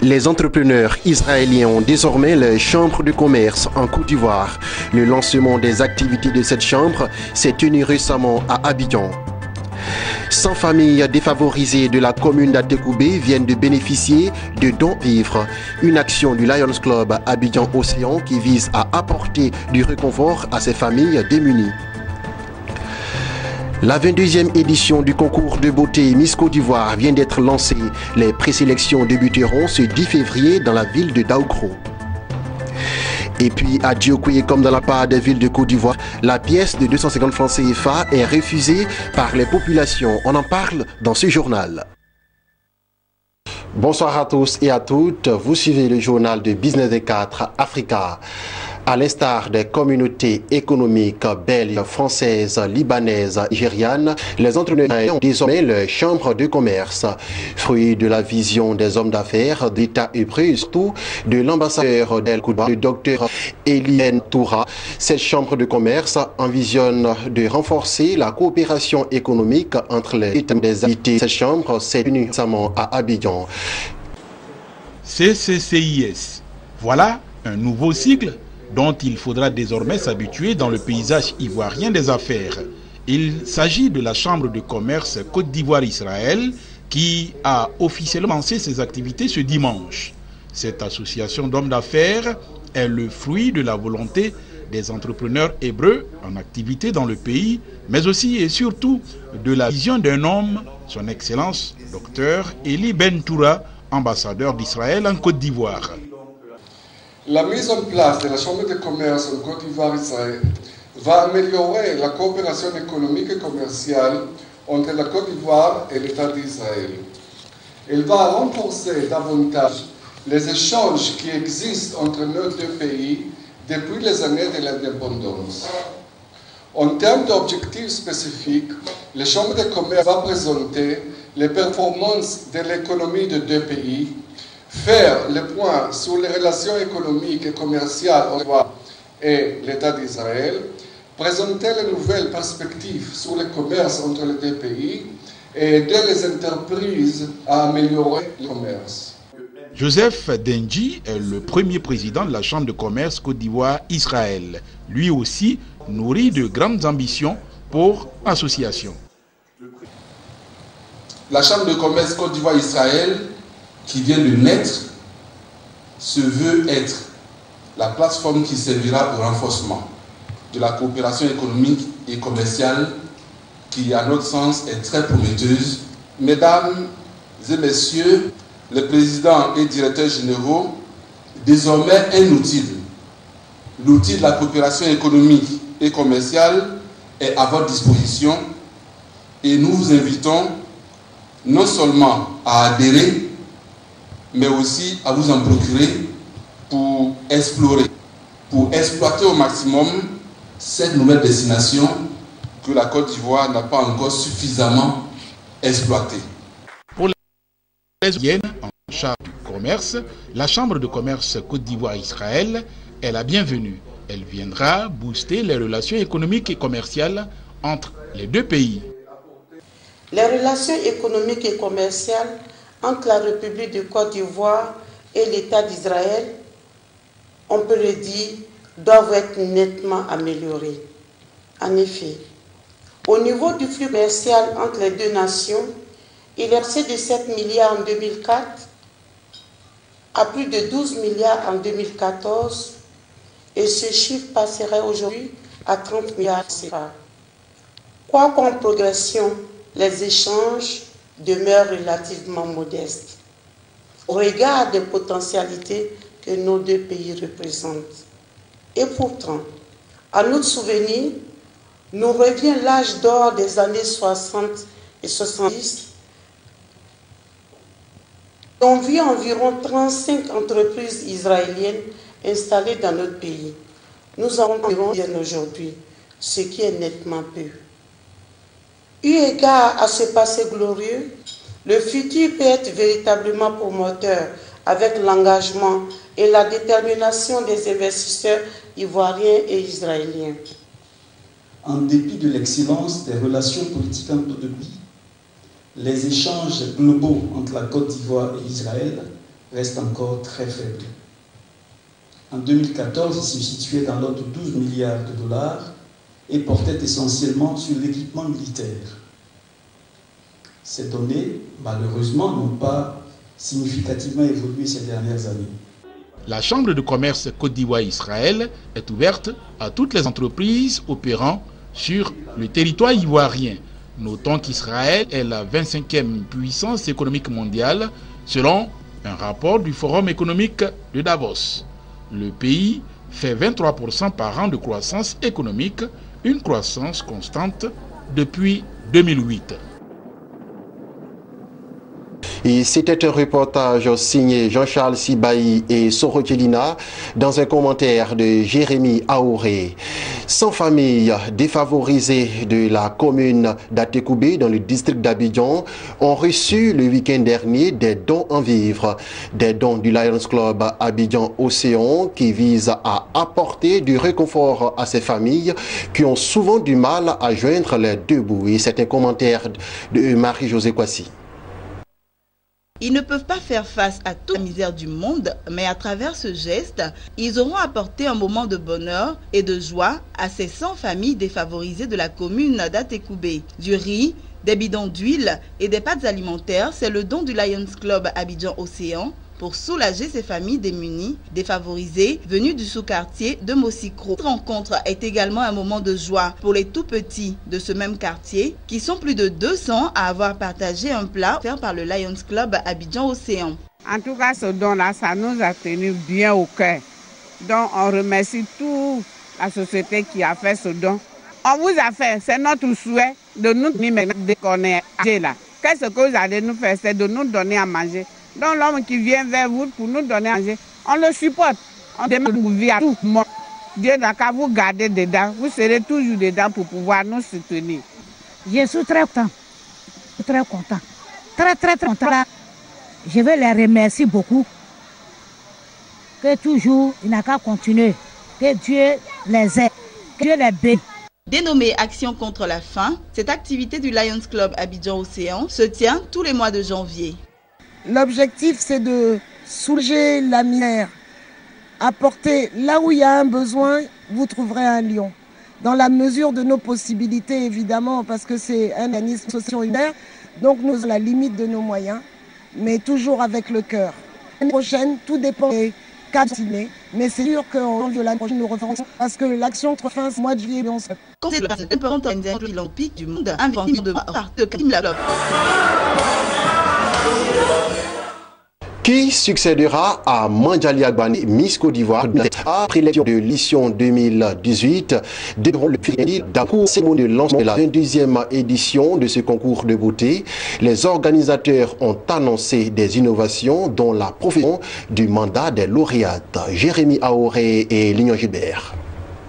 Les entrepreneurs israéliens ont désormais leur chambre de commerce en Côte d'Ivoire. Le lancement des activités de cette chambre s'est tenu récemment à Abidjan. 100 familles défavorisées de la commune d'Atekoubé viennent de bénéficier de dons vivres. Une action du Lions Club Abidjan Océan qui vise à apporter du réconfort à ces familles démunies. La 22e édition du concours de beauté Miss Côte d'Ivoire vient d'être lancée. Les présélections débuteront ce 10 février dans la ville de Daoukro. Et puis à Djokoué, comme dans la part des villes de Côte d'Ivoire, la pièce de 250 francs CFA est refusée par les populations. On en parle dans ce journal. Bonsoir à tous et à toutes. Vous suivez le journal de Business des 4 Africa. À l'instar des communautés économiques belges, françaises, libanaises, nigérianes, les entrepreneurs ont désormais leur chambre de commerce. Fruit de la vision des hommes d'affaires d'État hébreu, et surtout de l'ambassadeur d'El Kouba, le docteur Eli Toura, cette chambre de commerce envisionne de renforcer la coopération économique entre les États des habités. Cette chambre s'est tenue récemment à Abidjan. CCCIS, voilà un nouveau sigle dont il faudra désormais s'habituer dans le paysage ivoirien des affaires. Il s'agit de la Chambre de commerce Côte d'Ivoire-Israël qui a officiellement lancé ses activités ce dimanche. Cette association d'hommes d'affaires est le fruit de la volonté des entrepreneurs hébreux en activité dans le pays, mais aussi et surtout de la vision d'un homme, son Excellence, Dr Eli Toura, ambassadeur d'Israël en Côte d'Ivoire. La mise en place de la Chambre de commerce en Côte d'Ivoire-Israël va améliorer la coopération économique et commerciale entre la Côte d'Ivoire et l'État d'Israël. Elle va renforcer davantage les échanges qui existent entre nos deux pays depuis les années de l'indépendance. En termes d'objectifs spécifiques, la Chambre de commerce va présenter les performances de l'économie de deux pays, faire le point sur les relations économiques et commerciales entre l'Ivoire et l'État d'Israël, présenter les nouvelles perspectives sur le commerce entre les deux pays et aider les entreprises à améliorer le commerce. Joseph Denji est le premier président de la Chambre de commerce Côte d'Ivoire-Israël. Lui aussi nourrit de grandes ambitions pour l'association. La Chambre de commerce Côte d'Ivoire-Israël qui vient de naître se veut être la plateforme qui servira au renforcement de la coopération économique et commerciale qui, à notre sens, est très prometteuse. Mesdames et messieurs, les présidents et directeurs généraux, désormais un outil, l'outil de la coopération économique et commerciale est à votre disposition et nous vous invitons non seulement à adhérer, mais aussi à vous en procurer pour explorer, pour exploiter au maximum cette nouvelle destination que la Côte d'Ivoire n'a pas encore suffisamment exploitée. Pour les Israéliennes en charge du commerce, la Chambre de commerce Côte d'Ivoire-Israël est la bienvenue. Elle viendra booster les relations économiques et commerciales entre les deux pays. Les relations économiques et commerciales entre la République de Côte d'Ivoire et l'État d'Israël, on peut le dire, doivent être nettement améliorées. En effet, au niveau du flux commercial entre les deux nations, il est passé de 7 milliards en 2004 à plus de 12 milliards en 2014 et ce chiffre passerait aujourd'hui à 30 milliards CFA. Quoi qu'en progression, les échanges demeure relativement modeste au regard des potentialités que nos deux pays représentent. Et pourtant, à notre souvenir, nous revient l'âge d'or des années 60 et 70. On vit environ 35 entreprises israéliennes installées dans notre pays. Nous avons environ aujourd'hui, ce qui est nettement peu. Eu égard à ce passé glorieux, le futur peut être véritablement promoteur avec l'engagement et la détermination des investisseurs ivoiriens et israéliens. En dépit de l'excellence des relations politiques entre deux pays, les échanges globaux entre la Côte d'Ivoire et Israël reste encore très faible. En 2014, il se situait dans l'ordre de 12 milliards de dollars et portait essentiellement sur l'équipement militaire. Ces données, malheureusement, n'ont pas significativement évolué ces dernières années. La Chambre de commerce Côte d'Ivoire-Israël est ouverte à toutes les entreprises opérant sur le territoire ivoirien. Notons qu'Israël est la 25e puissance économique mondiale selon un rapport du Forum économique de Davos. Le pays fait 23% par an de croissance économique, une croissance constante depuis 2008. Et c'était un reportage signé Jean-Charles Sibaï et Soro Tchelina dans un commentaire de Jérémy Aouré. 100 familles défavorisées de la commune d'Atekoubé dans le district d'Abidjan ont reçu le week-end dernier des dons en vivres. Des dons du Lions Club Abidjan Océan qui visent à apporter du réconfort à ces familles qui ont souvent du mal à joindre les deux bouts. Et c'est un commentaire de Marie-Josée Kwasi. Ils ne peuvent pas faire face à toute la misère du monde, mais à travers ce geste, ils auront apporté un moment de bonheur et de joie à ces 100 familles défavorisées de la commune d'Atekoubé. Du riz, des bidons d'huile et des pâtes alimentaires, c'est le don du Lions Club Abidjan Océan pour soulager ces familles démunies, défavorisées, venues du sous-quartier de Mossikro. Cette rencontre est également un moment de joie pour les tout-petits de ce même quartier, qui sont plus de 200 à avoir partagé un plat offert par le Lions Club Abidjan Océan. En tout cas, ce don-là, ça nous a tenu bien au cœur. Donc, on remercie toute la société qui a fait ce don. On vous a fait, c'est notre souhait de nous donner maintenant dès qu'on est âgé là. Qu'est-ce que vous allez nous faire? C'est de nous donner à manger. Donc l'homme qui vient vers vous pour nous donner à manger, on le supporte. On demande vous vie à tout le monde. Dieu n'a qu'à vous garder dedans. Vous serez toujours dedans pour pouvoir nous soutenir. Je suis très content. Très content. Très content. Je veux les remercier beaucoup. Que toujours, il n'a qu'à continuer. Que Dieu les aide. Que Dieu les bénisse. Dénommée Action contre la faim, cette activité du Lions Club Abidjan Océan se tient tous les mois de janvier. L'objectif, c'est de soulager la misère, apporter là où il y a un besoin, vous trouverez un lion. Dans la mesure de nos possibilités, évidemment, parce que c'est un organisme socio-humain, donc nous avons la limite de nos moyens, mais toujours avec le cœur. L'année prochaine, tout dépend des cas destinés, mais c'est sûr qu'en janvier l'année prochaine, nous referons parce que l'action entre fin mois de juillet et 11 septembre. C'est la plus importante organisation olympique du monde, un film de Kim Lalop. Qui succédera à Mandjali Agbani, Miss Côte d'Ivoire, après l'élection de l'édition 2018, devant le Pyrénées, d'après la cérémonie de lancement de la 22e édition de ce concours de beauté, les organisateurs ont annoncé des innovations dont la profession du mandat des lauréates. Jérémy Aouré et Lignon Gilbert.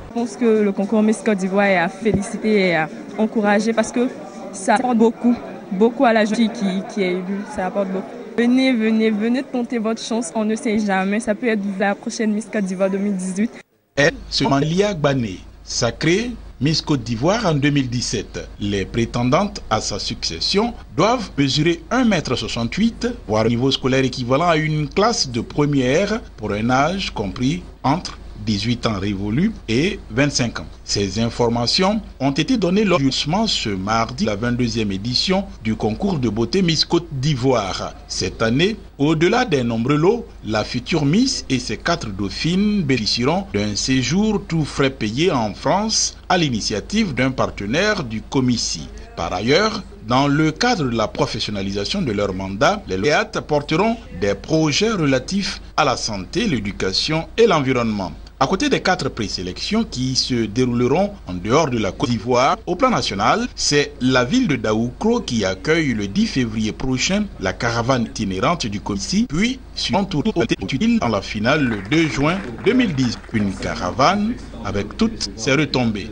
Je pense que le concours Miss Côte d'Ivoire est à féliciter et à encourager parce que ça apporte beaucoup à la jeune fille qui est élue, ça apporte beaucoup. Venez tenter votre chance, on ne sait jamais, ça peut être la prochaine Miss Côte d'Ivoire 2018. Elle, c'est Mandjali Agbani, sacrée Miss Côte d'Ivoire en 2017. Les prétendantes à sa succession doivent mesurer 1,68 m, voire un niveau scolaire équivalent à une classe de première pour un âge compris entre 18 ans révolus et 25 ans. Ces informations ont été données lors du lancement ce mardi, la 22e édition du concours de beauté Miss Côte d'Ivoire. Cette année, au-delà des nombreux lots, la future Miss et ses 4 dauphines bénéficieront d'un séjour tout frais payé en France à l'initiative d'un partenaire du Comici. Par ailleurs, dans le cadre de la professionnalisation de leur mandat, les lauréates porteront des projets relatifs à la santé, l'éducation et l'environnement. À côté des 4 présélections qui se dérouleront en dehors de la Côte d'Ivoire, au plan national, c'est la ville de Daoukro qui accueille le 10 février prochain la caravane itinérante du Comici, puis suivant tout utile dans la finale le 2 juin 2010. Une caravane avec toutes ses retombées.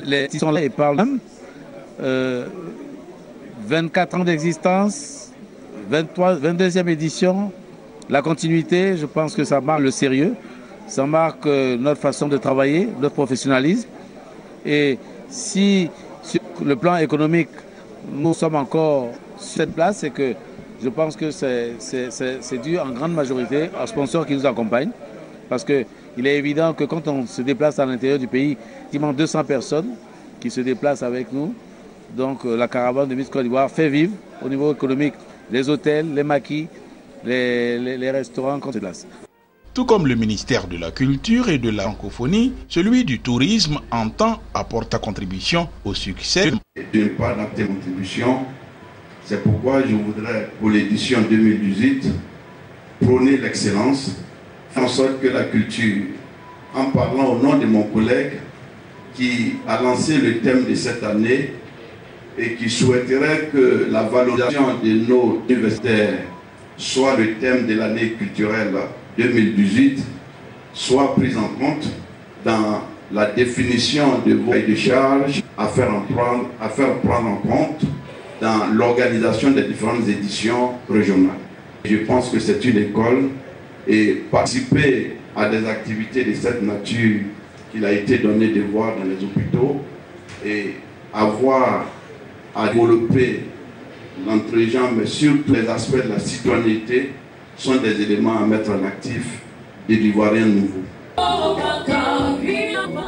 Les titres sont là et parlent. 24 ans d'existence, 22e édition, la continuité, je pense que ça marque le sérieux. Ça marque notre façon de travailler, notre professionnalisme. Et si sur le plan économique, nous sommes encore sur cette place, c'est que Je pense que c'est dû en grande majorité aux sponsors qui nous accompagnent. Parce qu'il est évident que quand on se déplace à l'intérieur du pays, il manque 200 personnes qui se déplacent avec nous. Donc la caravane de Miss Côte d'Ivoire fait vivre au niveau économique les hôtels, les maquis, les restaurants quand on se déplace. Tout comme le ministère de la Culture et de la Francophonie, celui du Tourisme entend apporter sa contribution au succès. D'une part, notre contribution, c'est pourquoi je voudrais, pour l'édition 2018, prôner l'excellence, faire en sorte que la culture, en parlant au nom de mon collègue qui a lancé le thème de cette année et qui souhaiterait que la valorisation de nos universitaires soit le thème de l'année culturelle 2018, soit prise en compte dans la définition de vos cahiers de charges à faire prendre en compte dans l'organisation des différentes éditions régionales. Je pense que c'est une école et participer à des activités de cette nature qu'il a été donné de voir dans les hôpitaux et avoir à développer l'entre-gens, mais sur tous les aspects de la citoyenneté, sont des éléments à mettre en actif des Ivoiriens nouveaux.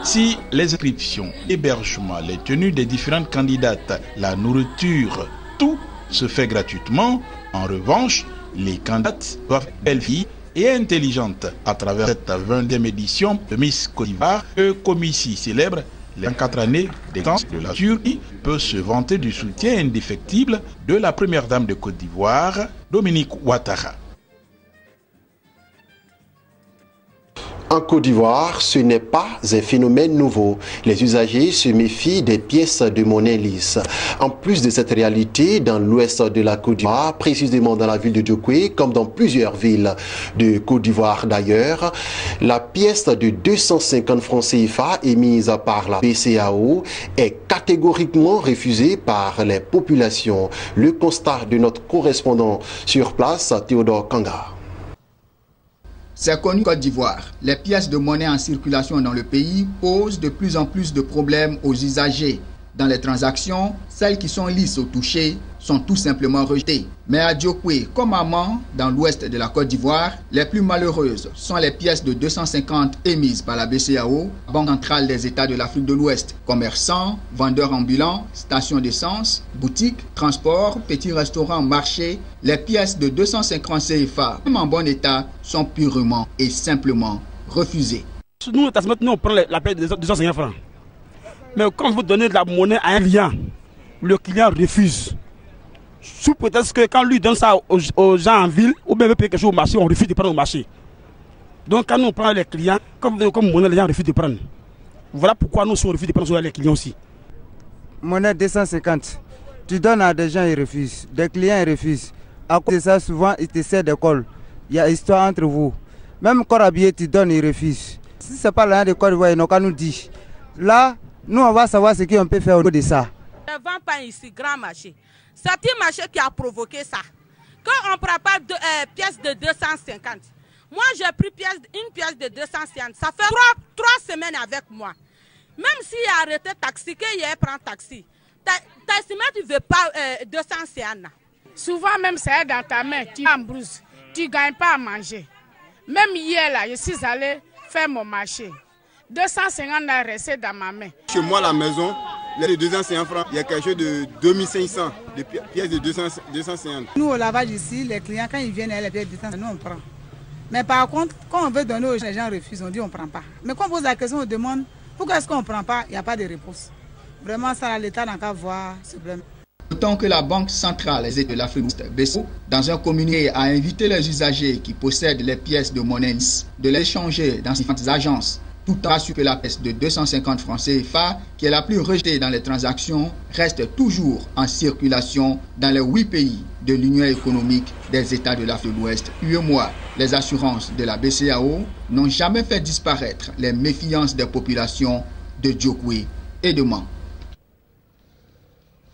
Si les inscriptions, l'hébergement, les tenues des différentes candidates, la nourriture, tout se fait gratuitement, en revanche, les candidates doivent être belles filles et intelligentes. À travers cette 20e édition de Miss Côte d'Ivoire, le Comici célèbre les 24 années d'existence de la Turquie, peut se vanter du soutien indéfectible de la première dame de Côte d'Ivoire, Dominique Ouattara. En Côte d'Ivoire, ce n'est pas un phénomène nouveau. Les usagers se méfient des pièces de monnaie lisse. En plus de cette réalité, dans l'ouest de la Côte d'Ivoire, précisément dans la ville de Djokwe, comme dans plusieurs villes de Côte d'Ivoire d'ailleurs, la pièce de 250 francs CFA émise par la BCEAO est catégoriquement refusée par les populations. Le constat de notre correspondant sur place, Théodore Kanga. C'est connu Côte d'Ivoire. Les pièces de monnaie en circulation dans le pays posent de plus en plus de problèmes aux usagers. Dans les transactions, celles qui sont lisses au toucher sont tout simplement rejetées. Mais à Djokwe, comme à Man, dans l'ouest de la Côte d'Ivoire, les plus malheureuses sont les pièces de 250 émises par la BCEAO, Banque centrale des États de l'Afrique de l'Ouest. Commerçants, vendeurs ambulants, stations d'essence, boutiques, transports, petits restaurants, marchés, les pièces de 250 CFA, même en bon état, sont purement et simplement refusées. Nous, on prend la paie de 250 francs. Mais quand vous donnez de la monnaie à un client, le client refuse. Sous prétexte que quand lui donne ça aux gens en ville, ou même payer quelque chose au marché, on refuse de prendre au marché. Donc quand nous on prend les clients, comme monnaie, les gens refusent de prendre. Voilà pourquoi nous on refuse de prendre sur les clients aussi. Monnaie 250, tu donnes à des gens, ils refusent. Des clients, ils refusent. À cause de ça, souvent, ils te servent d'école. Il y a histoire entre vous. Même corps habillé, tu donnes, ils refusent. Si ce n'est pas l'un de Côte d'Ivoire, ils n'ont qu'à nous dire. Là, nous, on va savoir ce qu'on peut faire au niveau de ça. Ne vend pas ici, grand marché. C'est un marché qui a provoqué ça. Quand on ne prend pas de pièces de 250, moi j'ai pris une pièce de 250, ça fait 3 semaines avec moi. Même s'il a arrêté taxi, qu'il prend taxi, taximètre ne veut pas 250. Souvent même c'est dans ta main, tu embrouses, tu ne gagnes pas à manger. Même hier là, je suis allé faire mon marché. 250 est resté dans ma main. Chez moi, à la maison, il y a de 250 francs. Il y a quelque chose de 2500, de pièces de 250. Nous, au lavage ici, les clients, quand ils viennent, les pièces de 200, nous, on prend. Mais par contre, quand on veut donner aux gens, les gens refusent, on dit on ne prend pas. Mais quand on pose la question, on demande pourquoi est-ce qu'on ne prend pas, il n'y a pas de réponse. Vraiment, ça, l'État n'a qu'à voir ce problème. Autant que la Banque centrale des États de l'Afrique de l'Ouest, BCEAO, dans un communiqué, a invité les usagers qui possèdent les pièces de monnaie de les échanger dans différentes agences, tout en assurant que la pièce de 250 francs CFA, qui est la plus rejetée dans les transactions, reste toujours en circulation dans les 8 pays de l'Union économique des États de l'Afrique de l'Ouest. UEMOA, les assurances de la BCEAO n'ont jamais fait disparaître les méfiances des populations de Djokwe et de Man.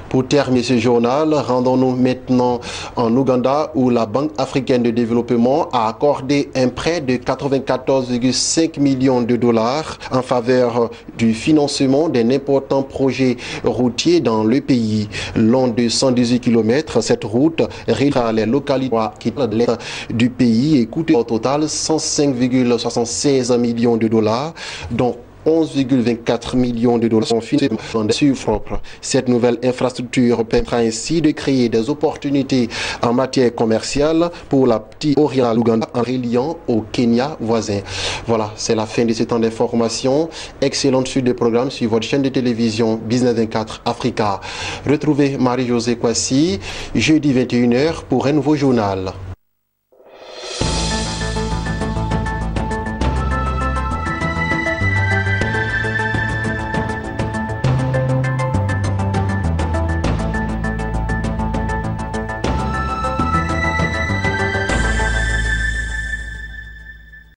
Pour terminer ce journal, rendons-nous maintenant en Ouganda où la Banque africaine de développement a accordé un prêt de 94,5 millions de dollars en faveur du financement d'un important projet routier dans le pays. Long de 118 km, cette route reliera les localités qui sont de l'est du pays et coûte au total 105,76 millions de dollars, dont 11,24 millions de dollars sont financés sur propre. Cette nouvelle infrastructure permettra ainsi de créer des opportunités en matière commerciale pour la petite Orient l'Ouganda en reliant au Kenya voisin. Voilà, c'est la fin de ce temps d'information. Excellente suite de programmes sur votre chaîne de télévision Business 24 Africa. Retrouvez Marie-Josée Kwasi jeudi 21h pour un nouveau journal.